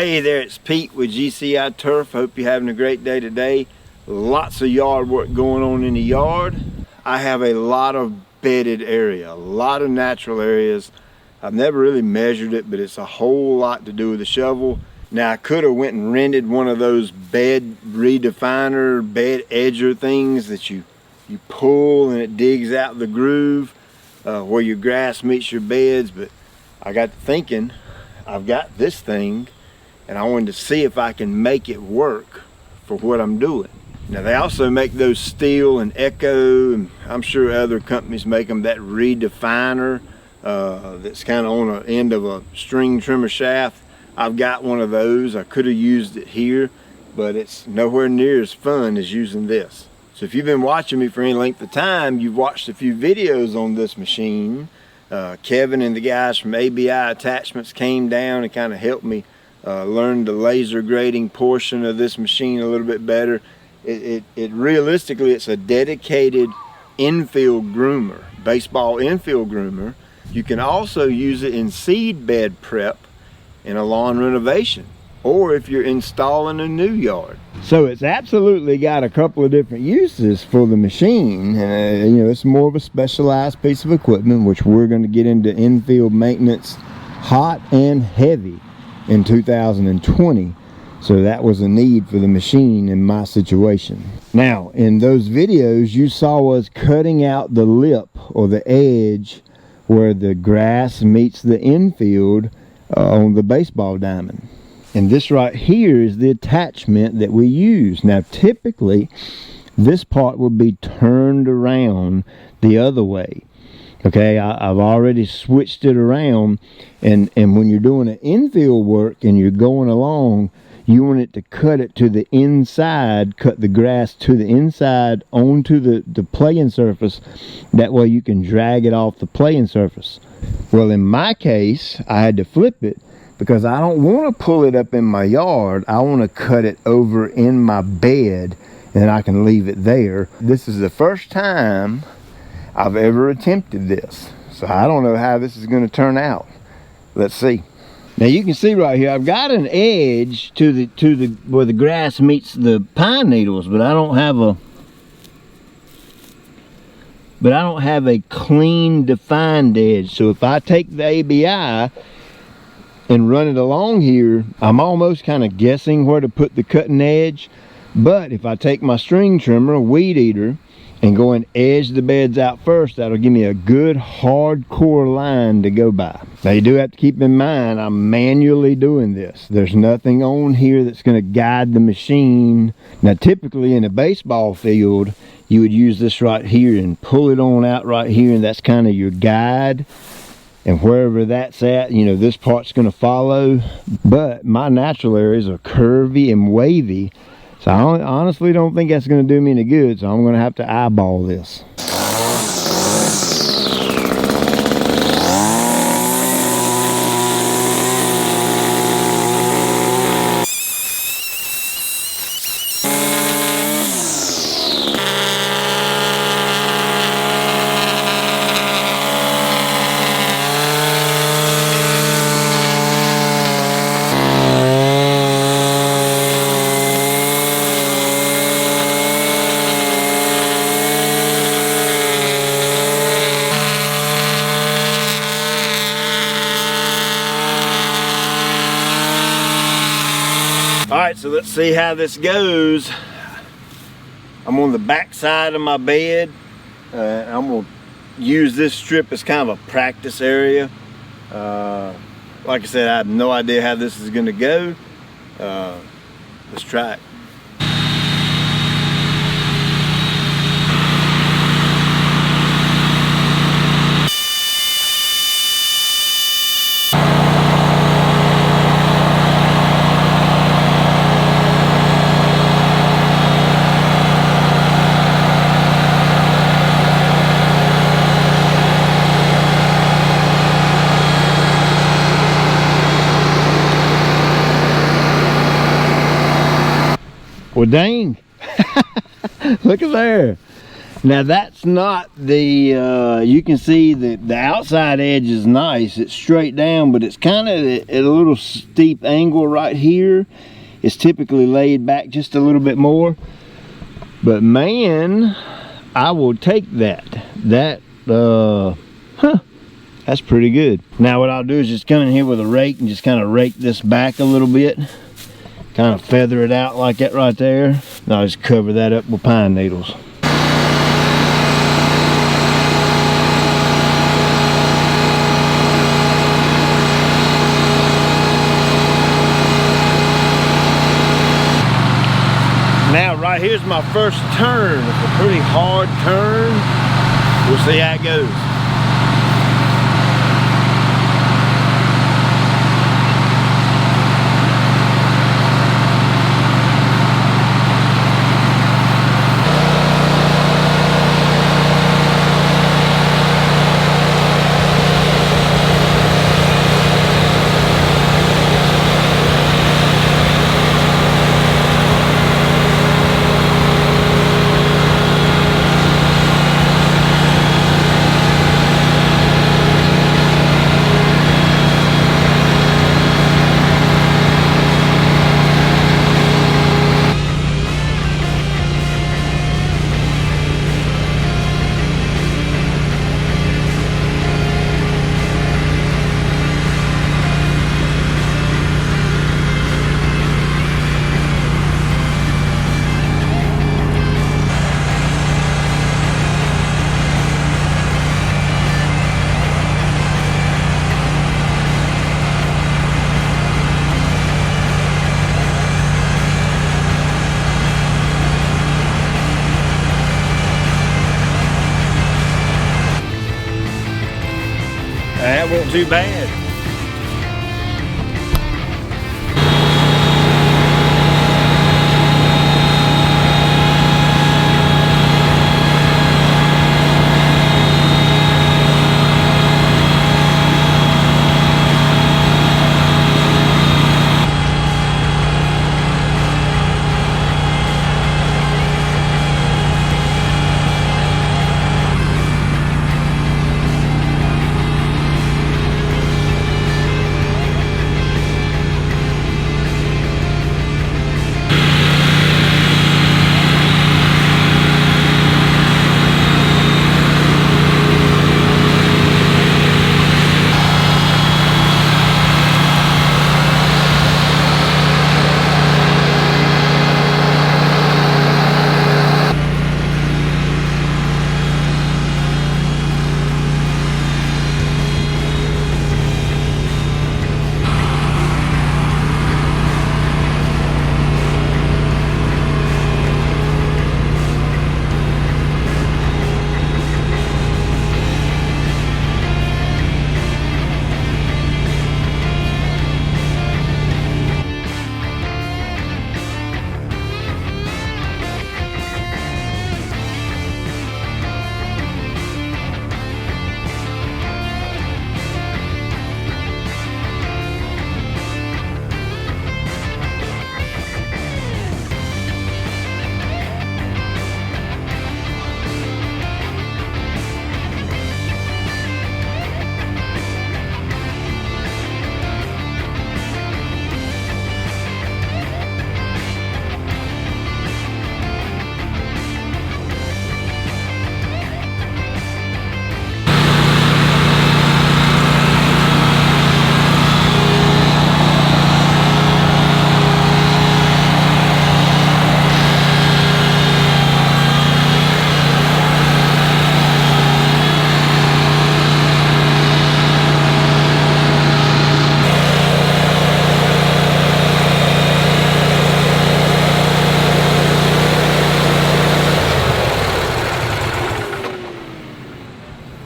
Hey there, it's Pete with GCI Turf. Hope you're having a great day today. Lots of yard work going on in the yard. I have a lot of bedded area, a lot of natural areas. I've never really measured it, but it's a whole lot to do with the shovel. Now I could have went and rented one of those bed redefiner, bed edger things that you pull and it digs out the groove where your grass meets your beds, but I got to thinking, I've got this thing and I wanted to see if I can make it work for what I'm doing. Now they also make those Steel and Echo, and I'm sure other companies make them, that redefiner that's kind of on the end of a string trimmer shaft. I've got one of those. I could have used it here, but it's nowhere near as fun as using this. So if you've been watching me for any length of time, you've watched a few videos on this machine. Kevin and the guys from ABI Attachments came down and kind of helped me learn the laser grading portion of this machine a little bit better. Realistically, it's a dedicated infield groomer, baseball infield groomer. You can also use it in seed bed prep in a lawn renovation, or if you're installing a new yard. So it's absolutely got a couple of different uses for the machine. You know, it's more of a specialized piece of equipment, which we're going to get into infield maintenance hot and heavy in 2020. So that was a need for the machine in my situation. Now, in those videos, you saw us cutting out the lip or the edge where the grass meets the infield on the baseball diamond. And this right here is the attachment that we use. Now typically this part will be turned around the other way. Okay, I've already switched it around, and when you're doing an infield work and you're going along, you want it to cut it to the inside, cut the grass to the inside onto the playing surface. That way you can drag it off the playing surface. Well, in my case, I had to flip it because I don't want to pull it up in my yard. I want to cut it over in my bed and I can leave it there. This is the first time I've ever attempted this, so I don't know how this is going to turn out. Let's see. Now you can see right here, I've got an edge to the where the grass meets the pine needles, but I don't have a clean defined edge. So if I take the ABI and run it along here, I'm almost kind of guessing where to put the cutting edge. But if I take my string trimmer, a weed eater, and go and edge the beds out first, that'll give me a good hardcore line to go by. Now you do have to keep in mind, I'm manually doing this. There's nothing on here that's going to guide the machine. Now typically in a baseball field, you would use this right here and pull it on out right here, and that's kind of your guide. And wherever that's at, you know, this part's going to follow. But my natural areas are curvy and wavy, so I honestly don't think that's going to do me any good, so I'm going to have to eyeball this. Alright, so let's see how this goes. I'm on the back side of my bed. I'm going to use this strip as kind of a practice area. Like I said, I have no idea how this is going to go. Let's try it. Well, dang. Look at there. Now that's not the, you can see that the outside edge is nice. It's straight down, but it's kind of at a little steep angle right here. It's typically laid back just a little bit more. But man, I will take that. That's pretty good. Now what I'll do is just come in here with a rake and just kind of rake this back a little bit. Kind of feather it out like that right there. And I'll just cover that up with pine needles. Now right here's my first turn. It's a pretty hard turn. We'll see how it goes. That wasn't too bad.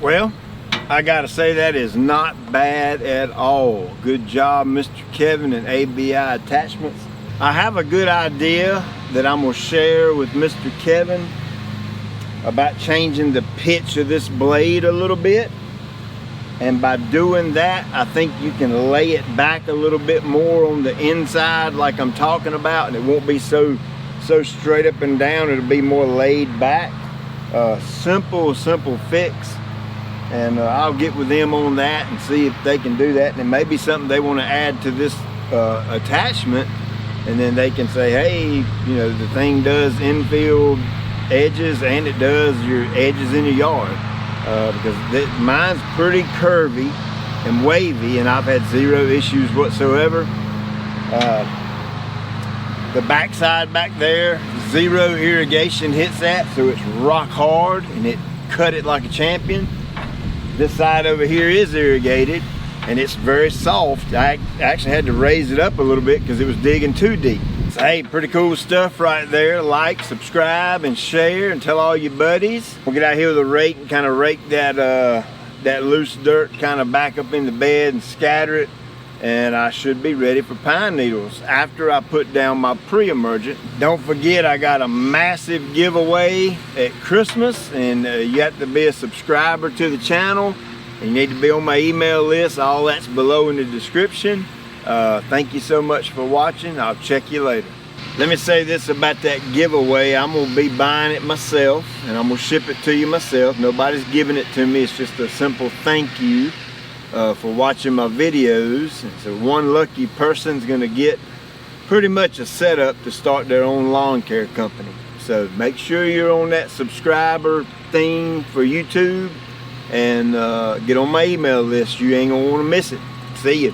Well, I gotta say that is not bad at all. Good job, Mr. Kevin and ABI Attachments. I have a good idea that I'm gonna share with Mr. Kevin about changing the pitch of this blade a little bit. And by doing that, I think you can lay it back a little bit more on the inside like I'm talking about, and it won't be so straight up and down. It'll be more laid back. Simple fix, and I'll get with them on that and see if they can do that, and it may be something they want to add to this attachment, and then they can say, hey, you know, the thing does infield edges and it does your edges in your yard, because mine's pretty curvy and wavy, and I've had zero issues whatsoever. The backside back there, zero irrigation hits that, so it's rock hard and it cut it like a champion. This side over here is irrigated and it's very soft. I actually had to raise it up a little bit because it was digging too deep. So hey, pretty cool stuff right there. Like, subscribe, and share, and tell all your buddies. We'll get out here with a rake and kind of rake that loose dirt kind of back up in the bed and scatter it, and I should be ready for pine needles after I put down my pre-emergent. Don't forget, I got a massive giveaway at Christmas, and you have to be a subscriber to the channel, and you need to be on my email list. All that's below in the description. Thank you so much for watching. I'll check you later. Let me say this about that giveaway. I'm going to be buying it myself, and I'm going to ship it to you myself. Nobody's giving it to me. It's just a simple thank you for watching my videos. And so one lucky person's going to get pretty much a setup to start their own lawn care company. So make sure you're on that subscriber thing for YouTube, and get on my email list. You ain't going to want to miss it. See you.